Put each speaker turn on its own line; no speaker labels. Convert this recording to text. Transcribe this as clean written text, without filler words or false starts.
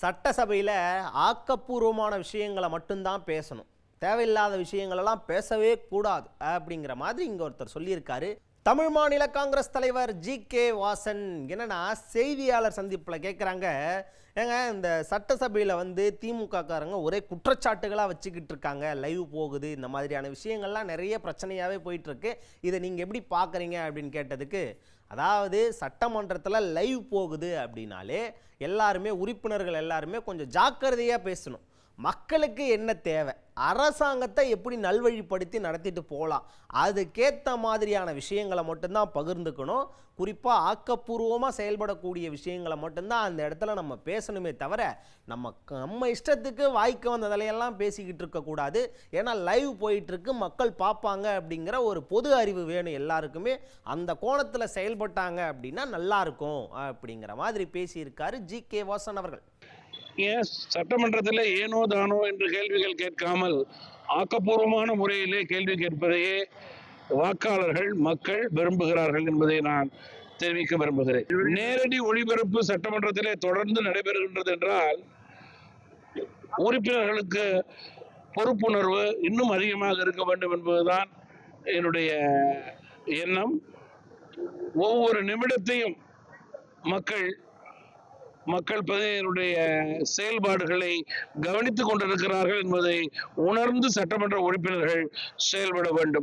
சட்டசபையில் ஆக்கப்பூர்வமான விஷயங்களை மட்டும்தான் பேசணும், தேவையில்லாத விஷயங்களெல்லாம் பேசவே கூடாது அப்படிங்கிற மாதிரி இங்கே ஒருத்தர் சொல்லியிருக்காரு. தமிழ் மாநில காங்கிரஸ் தலைவர் ஜி.கே. வாசன் என்னன்னா செய்தியாளர் சந்திப்பில் கேட்குறாங்க, ஏங்க இந்த சட்டசபையில் திமுக காரங்க ஒரே குற்றச்சாட்டுகளாக வச்சுக்கிட்டு இருக்காங்க, லைவ் போகுது, இந்த மாதிரியான விஷயங்கள்லாம் நிறைய பிரச்சனையாகவே போயிட்டுருக்கு, இதை நீங்கள் எப்படி பார்க்குறீங்க அப்படின்னு கேட்டதுக்கு, அதாவது சட்டமன்றத்தில் லைவ் போகுது அப்படின்னாலே எல்லாருமே உறுப்பினர்கள் எல்லாருமே கொஞ்சம் ஜாக்கிரதையாக பேசணும். மக்களுக்கு என்ன தேவை, அரசாங்கத்தை எப்படி நல்வழிப்படுத்தி நடத்திட்டு போகலாம், அதுக்கேற்ற மாதிரியான விஷயங்களை மட்டும்தான் பகிர்ந்துக்கணும். குறிப்பாக ஆக்கப்பூர்வமாக செயல்படக்கூடிய விஷயங்களை மட்டும்தான் அந்த இடத்துல நம்ம பேசணுமே தவிர நம்ம இஷ்டத்துக்கு வாய்க்கு வந்ததிலையெல்லாம் பேசிக்கிட்டு இருக்கக்கூடாது. ஏன்னா லைவ் போயிட்டுருக்கு, மக்கள் பார்ப்பாங்க அப்படிங்கிற ஒரு பொது அறிவு வேணும் எல்லாருக்குமே. அந்த கோணத்தில் செயல்பட்டாங்க அப்படின்னா நல்லாயிருக்கும் அப்படிங்கிற மாதிரி பேசியிருக்காரு ஜி.கே. வாசன் அவர்கள்.
ஏன் சட்டமன்றத்தில் ஏனோ தானோ என்று கேள்விகள் கேட்காமல் ஆக்கப்பூர்வமான முறையிலே கேள்வி கேட்பதையே வாக்காளர்கள் மக்கள் விரும்புகிறார்கள் என்பதை நான் தெரிவிக்க விரும்புகிறேன். நேரடி ஒளிபரப்பு சட்டமன்றத்திலே தொடர்ந்து நடைபெறுகின்றது என்றால் உறுப்பினர்களுக்கு பொறுப்புணர்வு இன்னும் அதிகமாக இருக்க வேண்டும் என்பதுதான் என்னுடைய எண்ணம். ஒவ்வொரு நிமிடத்தையும் மக்கள் பிரதிநிதிகளுடைய செயல்பாடுகளை கவனித்துக் கொண்டிருக்கிறார்கள் என்பதை உணர்ந்து சட்டமன்ற உறுப்பினர்கள் செயல்பட வேண்டும்.